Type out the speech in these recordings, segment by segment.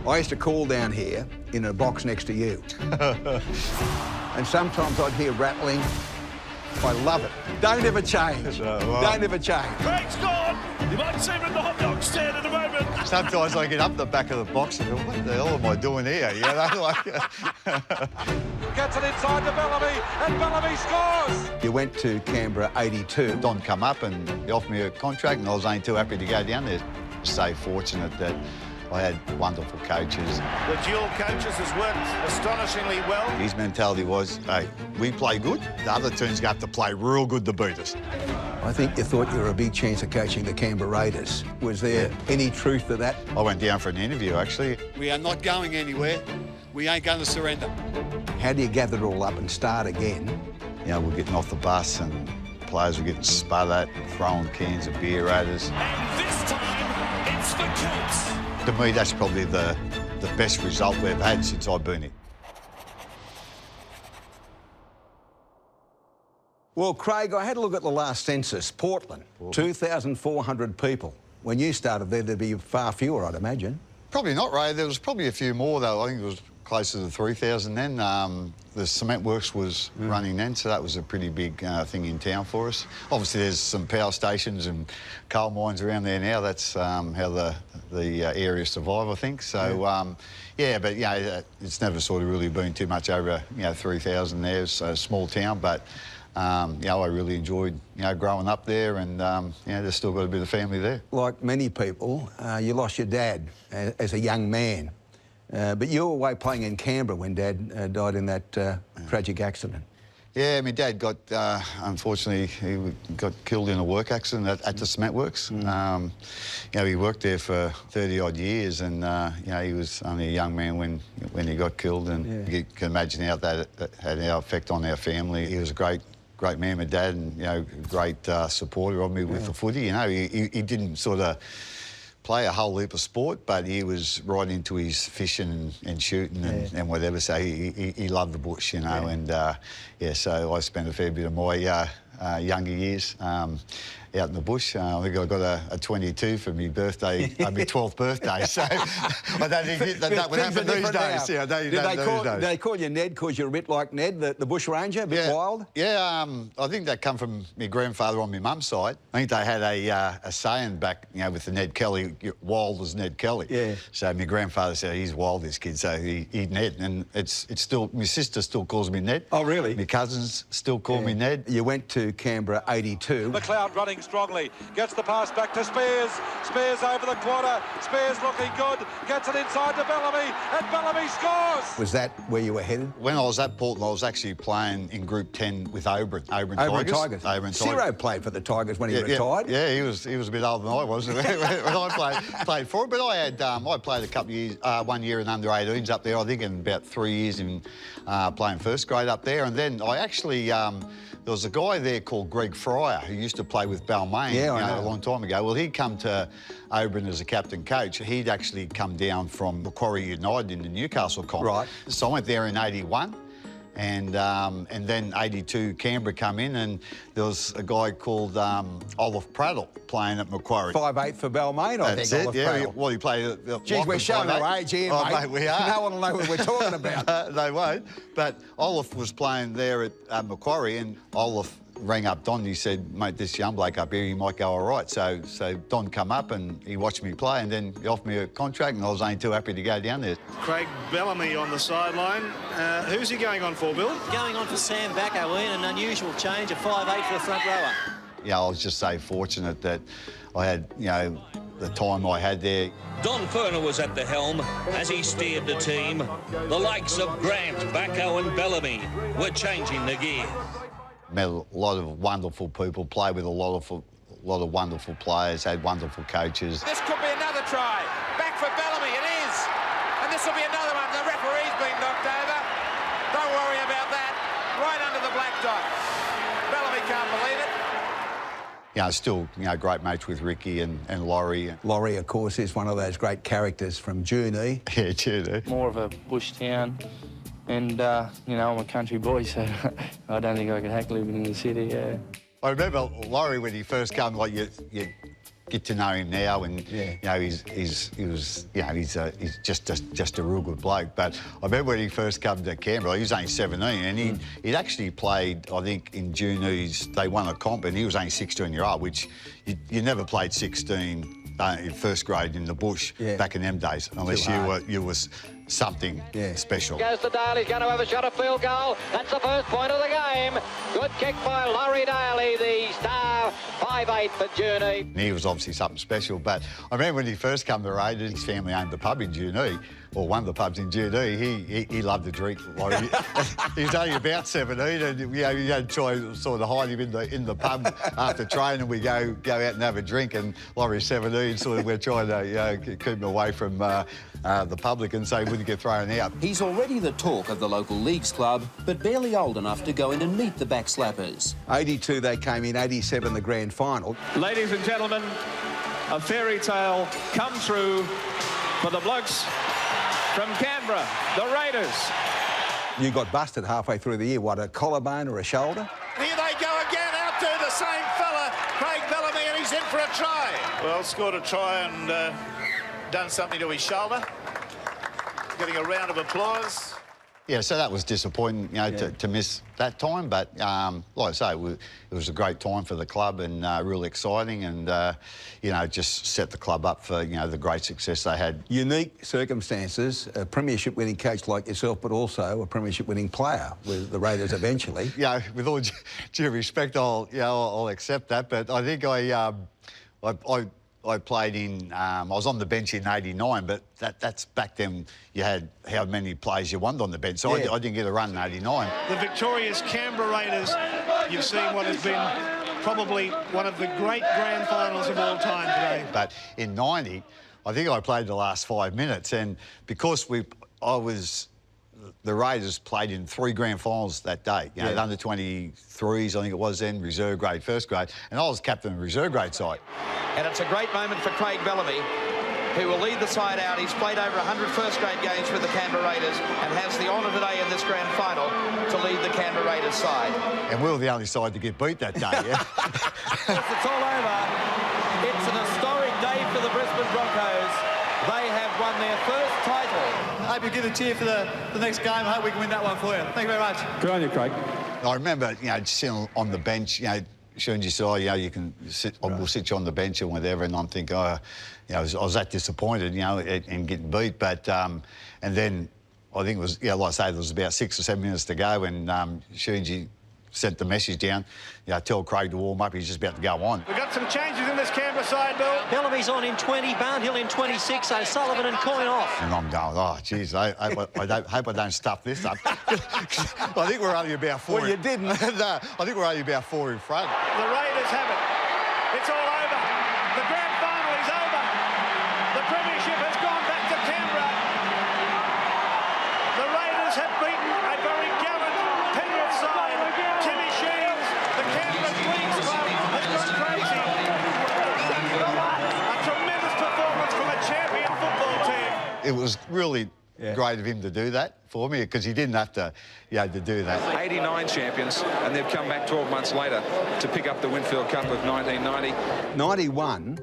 I used to call down here in a box next to you. And sometimes I'd hear rattling. I love it. Don't ever change. Don't ever change. Craig's gone. You might see him in the hot dog stand in a moment. Sometimes I get up the back of the box and go, what the hell am I doing here? You know, like... Gets it inside to Bellamy, and Bellamy scores! You went to Canberra 82. Don come up and he offered me a contract, and I was only too happy to go down there. So fortunate that I had wonderful coaches. The dual coaches has worked astonishingly well. His mentality was, hey, we play good, the other team's going to have to play real good to beat us. I think you thought you were a big chance of coaching the Canberra Raiders. Was there any truth to that? I went down for an interview, actually. We are not going anywhere. We ain't going to surrender. How do you gather it all up and start again? You know, we're getting off the bus and players were getting spat at, throwing cans of beer at us. And this time, it's the Coops. To me, that's probably the best result we've had since I've been here. Well, Craig, I had a look at the last census. Portland, 2,400 people. When you started there, there'd be far fewer, I'd imagine. Probably not, Ray. There was probably a few more, though. I think it was closer to 3,000 then. The cement works was running then, so that was a pretty big thing in town for us. Obviously, there's some power stations and coal mines around there now. That's how the area survive, I think. So, yeah, but, you know, it's never sort of really been too much over, 3,000 there. It's a small town, but... I really enjoyed, growing up there, and there's still got a bit of family there. Like many people, you lost your dad as a young man, but you were away playing in Canberra when Dad died in that tragic accident. Yeah, my dad got, unfortunately, he got killed in a work accident at the cement works. He worked there for 30-odd years, and, he was only a young man when he got killed, and you can imagine how that had an effect on our family. He was a great man, my dad, and, great supporter of me with the footy. He didn't sort of play a whole heap of sport, but he was right into his fishing and shooting and whatever. So he loved the bush, and so I spent a fair bit of my younger years out in the bush. I think I got a 22 for my birthday, my 12th birthday. So I don't think that would happen these days. Yeah, Did they call you Ned because you're a bit like Ned, the bush ranger, a bit wild? Yeah, I think that come from my grandfather on my mum's side. I think they had a saying back, with the Ned Kelly, wild as Ned Kelly. Yeah. So my grandfather said he's wild, this kid, so he Ned, and it's still, my sister still calls me Ned. Oh, really? My cousins still call me Ned. You went to Canberra 82. McLeod running strongly, gets the pass back to Spears. Spears over the quarter. Spears looking good, gets it inside to Bellamy, and Bellamy scores! Was that where you were headed? When I was at Portland, I was actually playing in Group 10 with Oberon Tigers. Ciro played for the Tigers when he retired. Yeah, he was a bit older than I was when I played for him. But I played a couple of years, 1 year in under-18s up there, I think, and about 3 years in playing first grade up there. And then I actually... there was a guy there called Greg Fryer who used to play with Balmain a long time ago. Well, he'd come to Oberon as a captain coach. He'd actually come down from Macquarie United in the Newcastle comp. Right. So I went there in 81. And then 82 Canberra come in, and there was a guy called Olive Prattle playing at Macquarie. 5'8" for Balmain, I think. That's it, yeah. Well, he played... Geez, we're showing our age here, mate. We are. No one will know what we're talking about. They won't. But Olive was playing there at Macquarie, and Olive rang up Don. He said, mate, this young bloke up here, he might go all right. So Don come up and he watched me play, and then he offered me a contract, and I was only too happy to go down there. Craig Bellamy on the sideline. Who's he going on for, Bill? Going on for Sam Backo, an unusual change, a 5'8" for the front rower. Yeah, I was just so fortunate that I had, the time I had there. Don Furner was at the helm as he steered the team. The likes of Grant, Backo and Bellamy were changing the gear. Met a lot of wonderful people, played with a lot of wonderful players, had wonderful coaches. This could be another try. Back for Bellamy, it is. And this will be another one. The referee's been knocked over. Don't worry about that. Right under the black dot. Bellamy can't believe it. Still, great mates with Ricky and Laurie. Laurie, of course, is one of those great characters from Junee. Yeah, Junee. More of a bush town. And, I'm a country boy, so I don't think I could hack living in the city, I remember Laurie when he first came, like, you get to know him now, and you know, he's just a real good bloke. But I remember when he first came to Canberra, he was only 17, and he'd actually played, I think, in juniors. They won a comp, and he was only 16-year-old, which you never played 16 in first grade in the bush back in them days, unless you was something special. Goes to Dale, he's going to have a shot at field goal. That's the first point of the game. Good kick by Laurie Daly, the star, 5'8" for Junee. He was obviously something special, but I remember when he first came to Raiders, his family owned the pub in Junee, or one of the pubs in Junee. He loved to drink. Like, he was only about 17, and you had to try sort of hide him in the pub after training. We go out and have a drink, and Laurie's 17, so we're trying to keep him away from the public, and so he wouldn't get thrown out. He's already the talk of the local leagues club, but barely old enough to go in and meet the backslappers. 82 they came in, 87 the grand final. Ladies and gentlemen, a fairy tale come true for the blokes from Canberra, the Raiders. You got busted halfway through the year. What, a collarbone or a shoulder? Here they go again, out to the same fella, Craig Bellamy, and he's in for a try. Well, scored a try and done something to his shoulder. Getting a round of applause. Yeah, so that was disappointing, you know, to miss that time. But like I say, it was a great time for the club, and real exciting, and you know, just set the club up for, you know, the great success they had. Unique circumstances, a premiership winning coach like yourself, but also a premiership winning player with the Raiders eventually. Yeah, with all due respect, I'll accept that. But I think I played in, I was on the bench in '89, but that's back then you had how many players you wanted on the bench, so I didn't get a run in '89. The victorious Canberra Raiders, you've seen what has been probably one of the great grand finals of all time today. But in '90, I think I played the last 5 minutes, and because the Raiders played in 3 grand finals that day. You know, the under 23s, I think it was then, reserve grade, first grade, and I was captain of the reserve grade side. And it's a great moment for Craig Bellamy, who will lead the side out. He's played over 100 first grade games with the Canberra Raiders and has the honour today in this grand final to lead the Canberra Raiders side. And we were the only side to get beat that day, It's all over. It's an historic day for the Brisbane Broncos. They have won their first title. I hope you give a cheer for the next game. I hope we can win that one for you. Thank you very much. Good on you, Craig. I remember, you know, sitting on the bench, you know, Shunji said, oh, you know, you can sit, we'll sit you on the bench and whatever, and I'm thinking, oh, you know, I was that disappointed, you know, in getting beat. But, and then I think it was, like I say, there was about 6 or 7 minutes to go, and Shunji sent the message down, you know, tell Craig to warm up, he's just about to go on. We've got some changes in this Canberra side, Bill. Bellamy's on in 20, Barnhill in 26, O'Sullivan and Coyne off. And I'm going, oh, geez, I hope I don't stuff this up. I think we're only about 4. Well, you didn't. No, I think we're only about 4 in front. The Raiders have it. It's all over. The grand final is over. The Premiership has gone back to Canberra. The Raiders have beaten a very gallant Penrith side. Timmy Sheens, the Canberra Leagues Club, has gone crazy. A tremendous performance from a champion football team. It was really great of him to do that for me, because he didn't have to, to do that. 89 champions, and they've come back 12 months later to pick up the Winfield Cup of 1990. 91,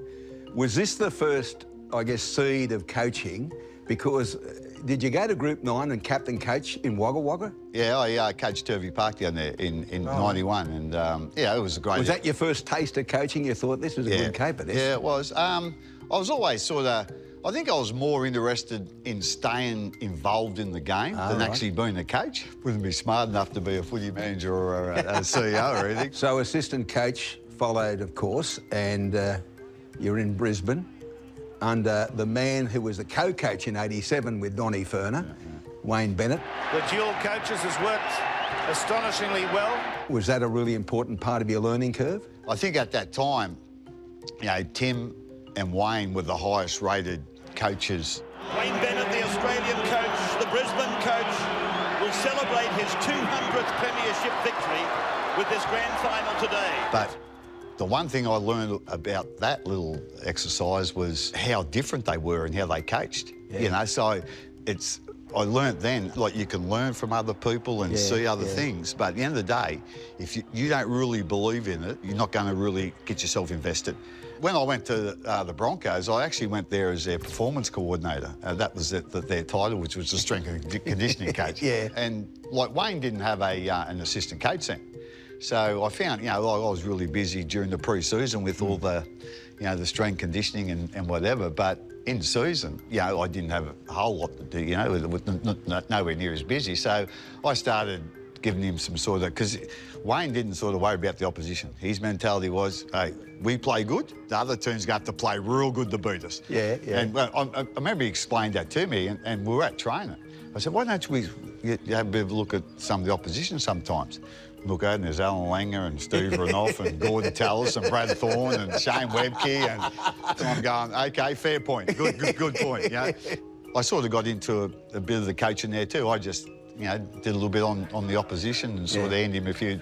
was this the first, I guess, seed of coaching? Because did you go to Group 9 and captain coach in Wagga Wagga? Yeah, I coached Turvey Park down there in 91, and it was a great... Was that your first taste of coaching? You thought this was a good caper, this? Yeah, it was. I was always sort of... I think I was more interested in staying involved in the game than actually being a coach. Wouldn't be smart enough to be a footy manager or a CEO or anything. So assistant coach followed, of course, and you're in Brisbane under the man who was the co-coach in '87 with Donnie Ferner, Wayne Bennett. The dual coaches has worked astonishingly well. Was that a really important part of your learning curve? I think at that time, Tim and Wayne were the highest rated coaches. Wayne Bennett, the Australian coach, the Brisbane coach, will celebrate his 200th premiership victory with this grand final today. But the one thing I learned about that little exercise was how different they were and how they coached. So I learnt then, like, you can learn from other people and see other things, but at the end of the day, if you don't really believe in it, you're not going to really get yourself invested. When I went to the Broncos, I actually went there as their performance coordinator. That was their title, which was the strength and conditioning coach. Yeah. And like Wayne didn't have an assistant coach then. So I found, I was really busy during the pre-season with all the, the strength conditioning and whatever. But in season, I didn't have a whole lot to do, with nowhere near as busy. So I started giving him some sort of, because Wayne didn't sort of worry about the opposition. His mentality was, hey, we play good, the other team's going to have to play real good to beat us. Yeah, yeah. And I remember he explained that to me, and we were at training. I said, why don't we have a bit of a look at some of the opposition sometimes? Look at it, and there's Alan Langer and Steve Renouf and Gordon Tallis and Brad Thorne and Shane Webke, and I'm going, OK, fair point, good point, I sort of got into a bit of the coaching there too. I just, did a little bit on the opposition and sort of handed him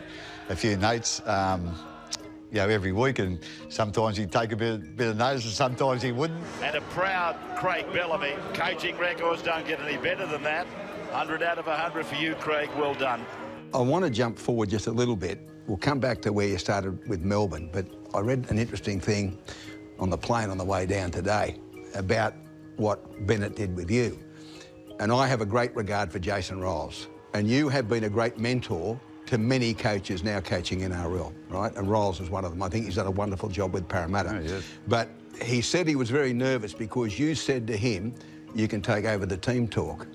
a few notes, every week, and sometimes he'd take a bit of notice and sometimes he wouldn't. And a proud Craig Bellamy. Coaching records don't get any better than that. 100 out of 100 for you, Craig. Well done. I want to jump forward just a little bit. We'll come back to where you started with Melbourne, but I read an interesting thing on the plane on the way down today about what Bennett did with you. And I have a great regard for Jason Riles. And you have been a great mentor to many coaches now coaching NRL, right? And Riles is one of them. I think he's done a wonderful job with Parramatta. Oh, yes. But he said he was very nervous because you said to him, you can take over the team talk.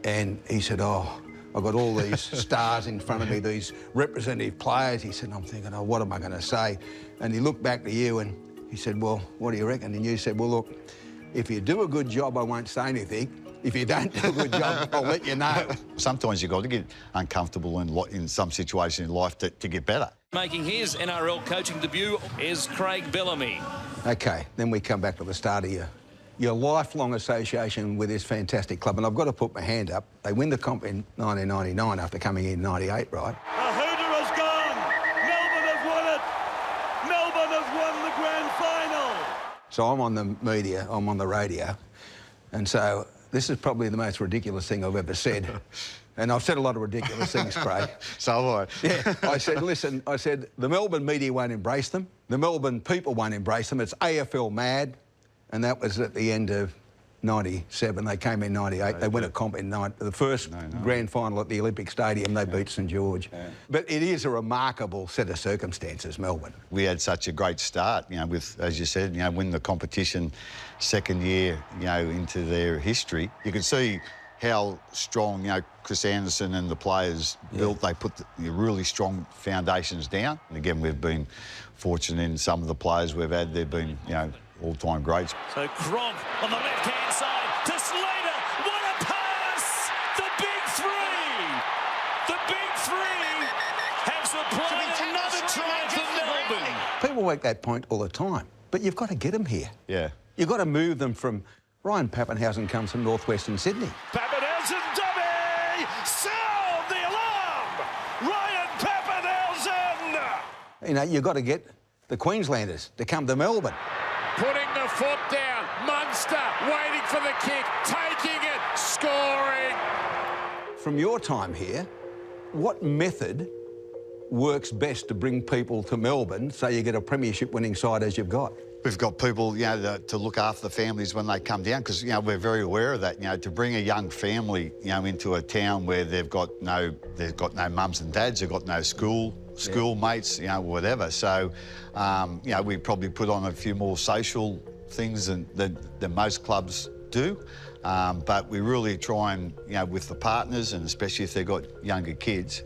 And he said, oh, I've got all these stars in front of me, these representative players. He said, I'm thinking, oh, what am I going to say? And he looked back to you and he said, well, what do you reckon? And you said, well, look, if you do a good job, I won't say anything. If you don't do a good job, I'll let you know. Sometimes you've got to get uncomfortable in some situation in life to get better. Making his NRL coaching debut is Craig Bellamy. OK, then we come back to the start of your lifelong association with this fantastic club. And I've got to put my hand up. They win the comp in 1999 after coming in 98, right? The hooter has gone. Melbourne has won it. Melbourne has won the grand final. So I'm on the media, I'm on the radio, and so this is probably the most ridiculous thing I've ever said. And I've said a lot of ridiculous things, Craig. So have I. Yeah, I said, listen, the Melbourne media won't embrace them. The Melbourne people won't embrace them. It's AFL mad. And that was at the end of 97. They came in 98. They win a comp in the first grand final at the Olympic Stadium. They beat St George. Yeah. But it is a remarkable set of circumstances, Melbourne. We had such a great start, with, as you said, win the competition second year, into their history. You could see how strong, Chris Anderson and the players built. They put the really strong foundations down. And again, we've been fortunate in some of the players we've had. They've been, all-time greats. So Gronk on the left-hand side to Slater. What a pass! The big three! The big three have supplied another try for Melbourne. People make that point all the time, but you've got to get them here. Yeah. You've got to move them from... Ryan Pappenhausen comes from northwestern Sydney. Pappenhausen dummy! Sound the alarm! Ryan Pappenhausen! You've got to get the Queenslanders to come to Melbourne. Putting the foot down. Munster waiting for the kick. Taking it. Scoring. From your time here, what method works best to bring people to Melbourne so you get a premiership winning side as you've got? We've got people, to look after the families when they come down, because, we're very aware of that. To bring a young family, into a town where they've got no mums and dads, they've got no schoolmates, whatever. So, we probably put on a few more social things than most clubs do. But we really try and, with the partners, and especially if they've got younger kids,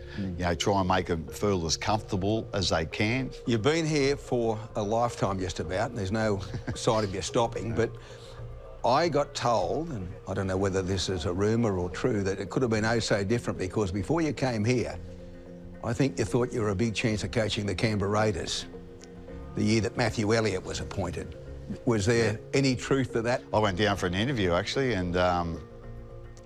try and make them feel as comfortable as they can. You've been here for a lifetime just about, and there's no sight of you stopping, but I got told, and I don't know whether this is a rumour or true, that it could have been oh so different, because before you came here, I think you thought you were a big chance of coaching the Canberra Raiders the year that Matthew Elliott was appointed. Was there any truth to that? I went down for an interview, actually, and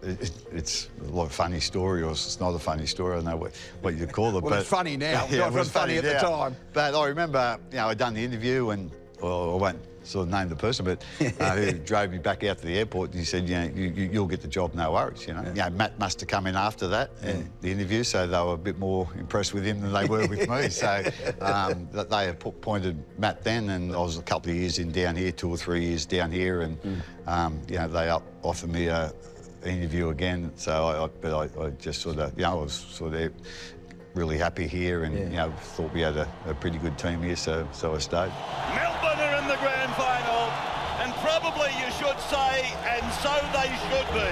it's a funny story, or it's not a funny story. I don't know what you call it. Well, but it's funny now. Yeah, it was funny at the time. But I remember, I'd done the interview, and I won't sort of name the person, but who drove me back out to the airport, and he said, you know, you'll get the job, no worries, you know. You know, Matt must have come in after that, in the interview, so they were a bit more impressed with him than they were with me. So they appointed Matt then, and I was a couple of years in down here, 2 or 3 years down here, and, you know, they offered me an interview again, so I just sort of, you know, I was sort of really happy here, and you know, thought we had a pretty good team here, so I stayed. Melbourne are in the grand final, and probably you should say, and so they should be.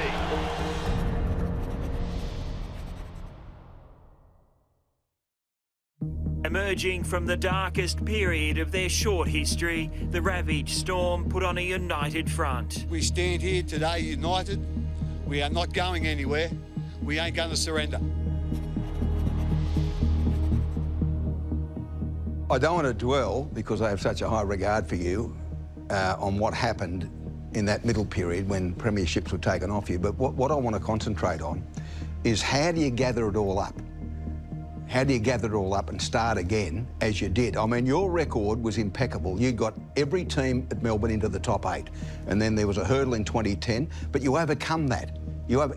Emerging from the darkest period of their short history, the ravaged Storm put on a united front. We stand here today united. We are not going anywhere. We ain't going to surrender. I don't want to dwell, because I have such a high regard for you, on what happened in that middle period when premierships were taken off you, but what I want to concentrate on is how do you gather it all up? How do you gather it all up and start again as you did? I mean, your record was impeccable. You got every team at Melbourne into the top 8, and then there was a hurdle in 2010, but you overcome that.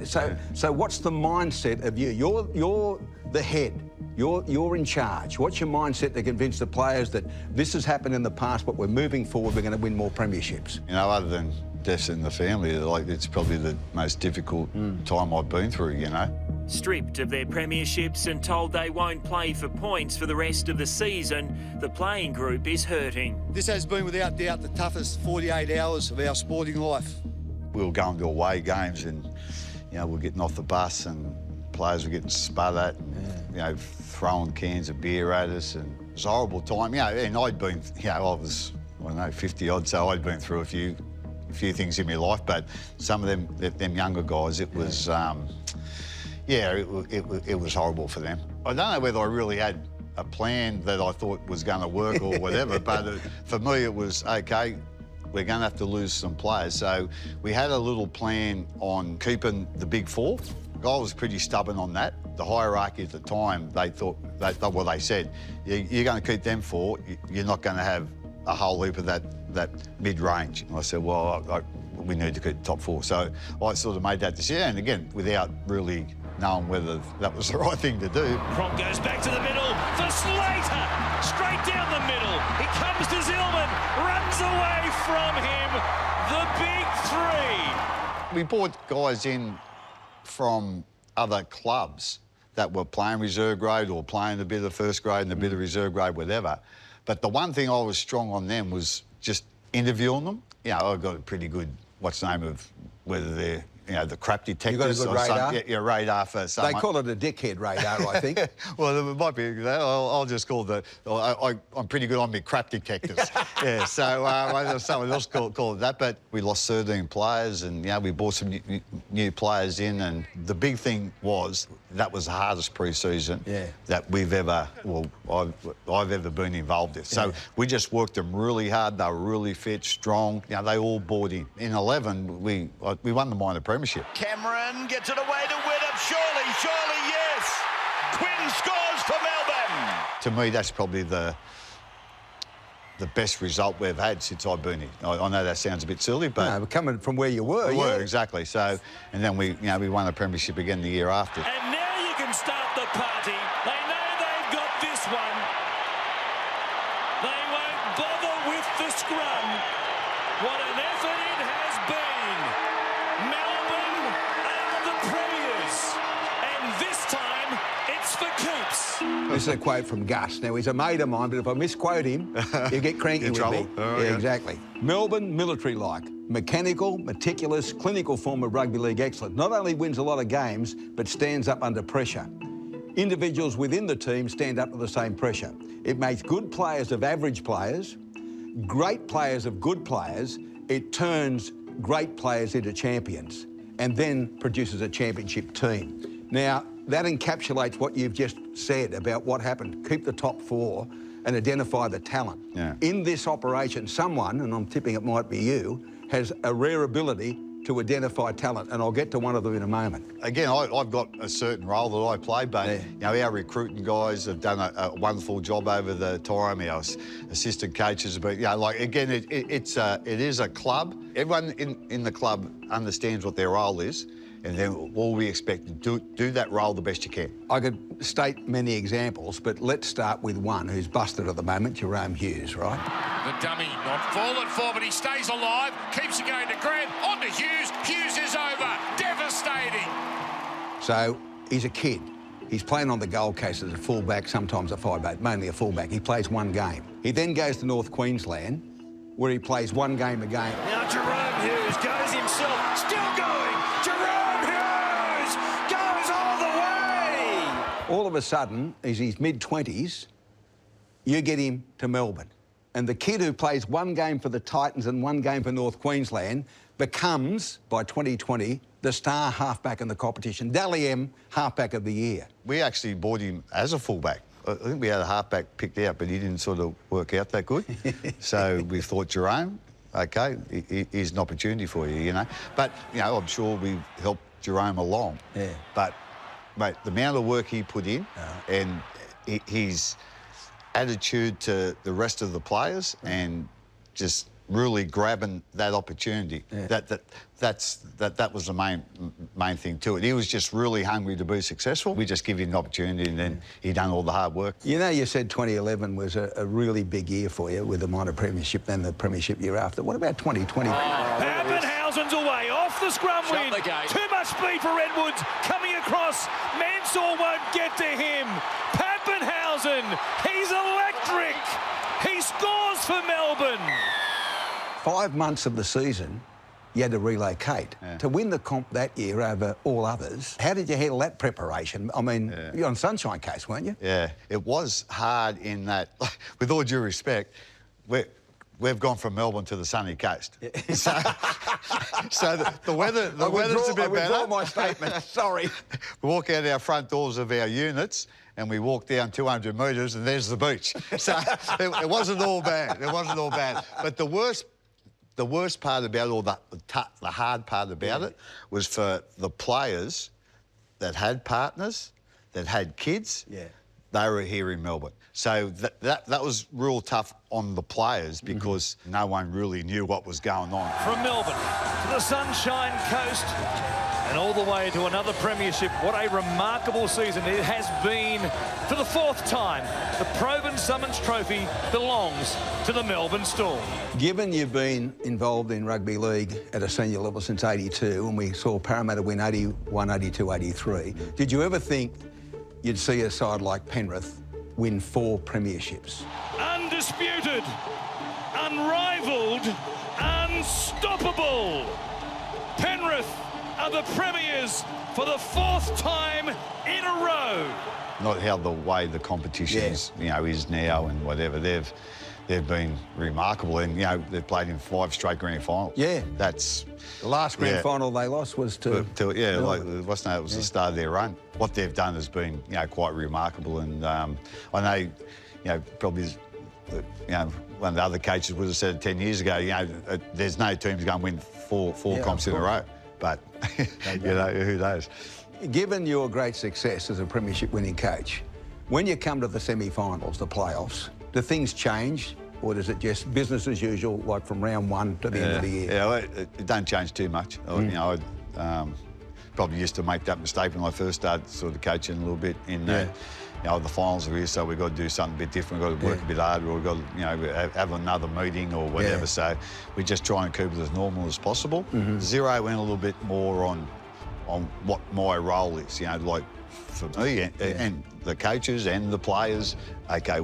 So what's the mindset of you? You're the head. You're in charge. What's your mindset to convince the players that this has happened in the past, but we're moving forward, we're going to win more premierships? You know, other than deaths in the family, like, it's probably the most difficult time I've been through, you know. Stripped of their premierships and told they won't play for points for the rest of the season, the playing group is hurting. This has been without doubt the toughest 48 hours of our sporting life. We were going to away games, and, you know, we're getting off the bus and players were getting spat at, and, you know, throwing cans of beer at us, and it was a horrible time. You know, and I'd been, you know, I was, I don't know, 50 odd, so I'd been through a few things in my life, but some of them younger guys, it was, it was horrible for them. I don't know whether I really had a plan that I thought was going to work or whatever, but for me it was, okay, we're going to have to lose some players. So we had a little plan on keeping the big 4. I was pretty stubborn on that. The hierarchy at the time, they thought well, they said, you're going to keep them 4, you're not going to have a whole heap of that mid-range. And I said, well, we need to keep the top 4. So I sort of made that decision, and again, without really knowing whether that was the right thing to do. Cronk goes back to the middle for Slater, straight down the middle. He comes to Zillman, runs away from him. The big 3. We brought guys in from other clubs that were playing reserve grade or playing a bit of first grade and a bit of reserve grade, whatever. But the one thing I was strong on them was just interviewing them. You know, I've got a pretty good, what's the name of, whether they're, you know, the crap detectors. You got a good radar? Yeah, radar for someone. They call it a dickhead radar, I think. Well, it might be that. I'll just call it I'm pretty good on my crap detectors. Yeah, so someone else call it that. But we lost 13 players, and, you know, we brought some new players in, and the big thing was that was the hardest pre-season that we've ever, well, I've ever been involved in. So we just worked them really hard. They were really fit, strong. You know, they all bought in. In 11, we won the minor premiership. Cameron gets it away to Widdop. Surely, yes. Quinn scores for Melbourne. To me, that's probably the best result we've had since I've been here. I know that sounds a bit silly, but... No, but coming from where you were, exactly. So, and then we won a premiership again the year after. And now you can start the party. They know they've got this one. They won't bother with the scrum. What an effort it has been. Melbourne are the premiers. And this time, it's for keeps. This is a quote from Gus. Now, he's a mate of mine, but if I misquote him, he'll get cranky with me. Oh, yeah, exactly. Melbourne, military-like. Mechanical, meticulous, clinical form of rugby league excellence. Not only wins a lot of games, but stands up under pressure. Individuals within the team stand up to the same pressure. It makes good players of average players, great players of good players. It turns great players into champions, and then produces a championship team. Now, that encapsulates what you've just said about what happened. Keep the top 4 and identify the talent. Yeah. In this operation, someone, and I'm tipping it might be you, has a rare ability to identify talent, and I'll get to one of them in a moment. Again, I've got a certain role that I play, but you know, our recruiting guys have done a wonderful job over the time. Our assistant coaches, but you know, like again, it is a club. Everyone in the club understands what their role is, and then all we expect to do that role the best you can. I could state many examples, but let's start with one who's busted at the moment, Jerome Hughes, right? The dummy not fallen for, but he stays alive, keeps it going to Grant, on to Hughes. Hughes is over. Devastating. So he's a kid. He's playing on the Gold Coast as a fullback, sometimes a 5'8", mainly a fullback. He plays one game. He then goes to North Queensland, where he plays one game a game. Now Jerome Hughes goes himself, still going. Jerome Hughes goes all the way. All of a sudden, as he's mid-20s, you get him to Melbourne. And the kid who plays one game for the Titans and one game for North Queensland becomes, by 2020, the star halfback in the competition. Dally M, halfback of the year. We actually bought him as a fullback. I think we had a halfback picked out, but he didn't sort of work out that good. So we thought, Jerome, OK, here's an opportunity for you, you know. But, you know, I'm sure we've helped Jerome along. Yeah. But, mate, the amount of work he put in and his attitude to the rest of the players and just really grabbing that opportunity. That was the main thing to it. He was just really hungry to be successful. We just give him an opportunity, and then he done all the hard work. You know, you said 2011 was a really big year for you with the minor premiership, then the premiership year after. What about 2020? Pappenhausen's away, off the scrum win. Too much speed for Edwards, coming across. Mansour won't get to him. Pappenhausen, he's electric. He scores for Melbourne. 5 months of the season, you had to relocate. To win the comp that year over all others, how did you handle that preparation? I mean, you're on Sunshine Coast, weren't you? Yeah, it was hard in that, with all due respect, we've gone from Melbourne to the sunny coast. So the weather's a bit better. I withdraw my statement, sorry. We walk out our front doors of our units and we walk down 200 metres and there's the beach. So it wasn't all bad. It wasn't all bad. But the worst part about all the hard part about it was for the players that had partners, that had kids. They were here in Melbourne. So that was real tough on the players because no one really knew what was going on. From Melbourne to the Sunshine Coast and all the way to another premiership. What a remarkable season it has been. For the 4th time, the Probin Summons Trophy belongs to the Melbourne Storm. Given you've been involved in rugby league at a senior level since '82, and we saw Parramatta win 81, 82, 83, did you ever think you'd see a side like Penrith win 4 premierships? Undisputed, unrivalled, unstoppable. Penrith are the premiers for the 4th time in a row. Not how the way the competition is, you know, is now and whatever. They've been remarkable, and you know they've played in 5 straight grand finals. That's the last grand final they lost was to like it was the start of their run. What they've done has been quite remarkable, and I know probably one of the other coaches would have said it 10 years ago. There's no teams going to win four comps in a row, but who knows. Given your great success as a premiership winning coach, when you come to the semi-finals, the playoffs, do things change, or is it just business as usual, like from round 1 to the end of the year? Yeah, it don't change too much. I probably used to make that mistake when I first started sort of coaching a little bit in the finals of here, so we've got to do something a bit different. We've got to work a bit harder, or we've got to have another meeting or whatever. So we just try and keep it as normal as possible. Zero in a little bit more on what my role is, like for me and the coaches and the players. Okay,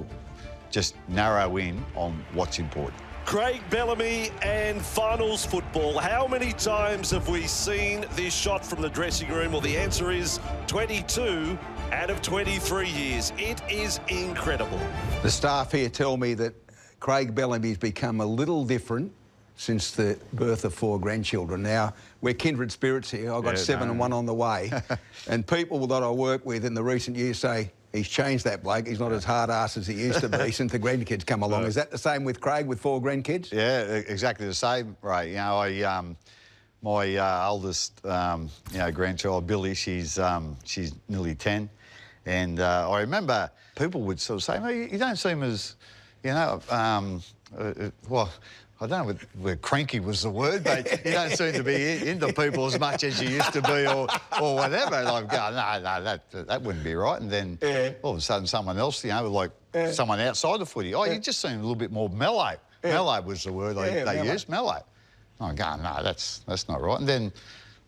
just narrow in on what's important. Craig Bellamy and finals football. How many times have we seen this shot from the dressing room? Well, the answer is 22 out of 23 years. It is incredible. The staff here tell me that Craig Bellamy's become a little different since the birth of 4 grandchildren. Now, we're kindred spirits here. I've got 7 and 1 on the way. And people that I work with in the recent years say, he's changed that bloke. He's not as hard-ass as he used to be since the grandkids come along. Is that the same with Craig, with 4 grandkids? Yeah, exactly the same, Ray. My oldest, grandchild, Billy, she's nearly 10. And I remember people would sort of say, "Mate, you don't seem as, well, I don't know where cranky was the word, but you don't seem to be into people as much as you used to be or whatever." And I'd go, no, that wouldn't be right. And then all of a sudden someone else, someone outside the footy, you just seem a little bit more mellow. Mellow was the word they used, mellow. I go, no, that's not right. And then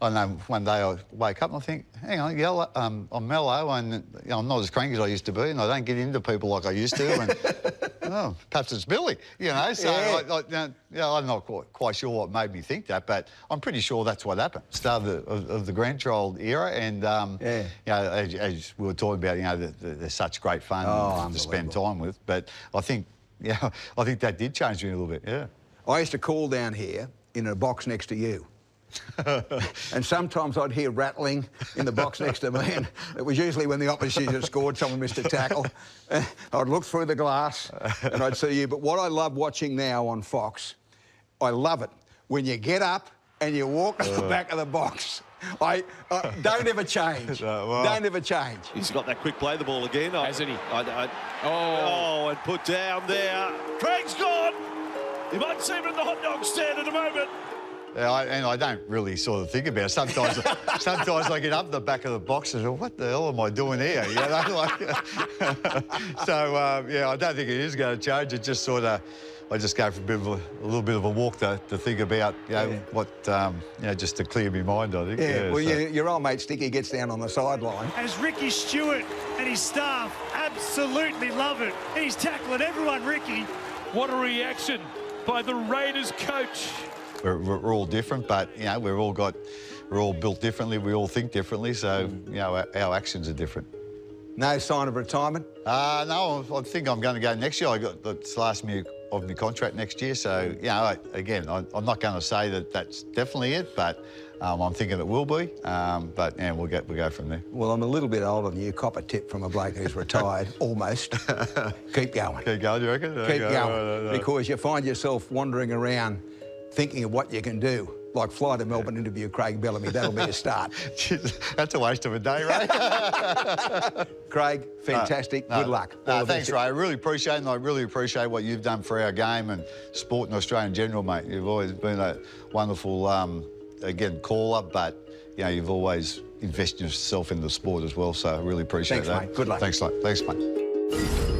I know one day I wake up and I think, hang on, I'm mellow and I'm not as cranky as I used to be and I don't get into people like I used to. And perhaps it's Billy, So I'm not quite sure what made me think that, but I'm pretty sure that's what happened. Start of the grandchild era, and as we were talking about, they're such great fun to spend time with. But I think that did change me a little bit. Yeah. I used to call down here in a box next to you. And sometimes I'd hear rattling in the box next to me, and it was usually when the opposition had scored, someone missed a tackle. I'd look through the glass and I'd see you. But what I love watching now on Fox, I love it when you get up and you walk to the back of the box. Don't ever change. Don't ever change. He's got that quick play the ball again. Hasn't he? And put down there. Craig's gone. You might see him in the hot dog stand in a moment. And I don't really sort of think about it. Sometimes I get up the back of the box and say, what the hell am I doing here? I don't think it is going to change. It just sort of, I just go for a little bit of a walk to think about, just to clear my mind, I think. Your old mate Sticky gets down on the sideline. As Ricky Stewart and his staff absolutely love it. He's tackling everyone, Ricky. What a reaction by the Raiders coach. We're all different, but we're all built differently. We all think differently, so our actions are different. No sign of retirement? No, I think I'm going to go next year. I got the last year of my contract next year, so again, I'm not going to say that that's definitely it, but I'm thinking it will be. But we'll go from there. Well, I'm a little bit older than you. Cop a tip from a bloke who's retired, almost. Keep going. Keep going, you reckon? Keep going, because you find yourself wandering around thinking of what you can do, like fly to Melbourne, interview Craig Bellamy. That'll be a start. That's a waste of a day, Ray. Craig, fantastic. Good luck. Thanks, Ray. I really appreciate it, and I really appreciate what you've done for our game and sport in Australia in general, mate. You've always been a wonderful, caller, but you've always invested yourself in the sport as well, so I really appreciate that. Thanks, mate. Good luck. Thanks, mate.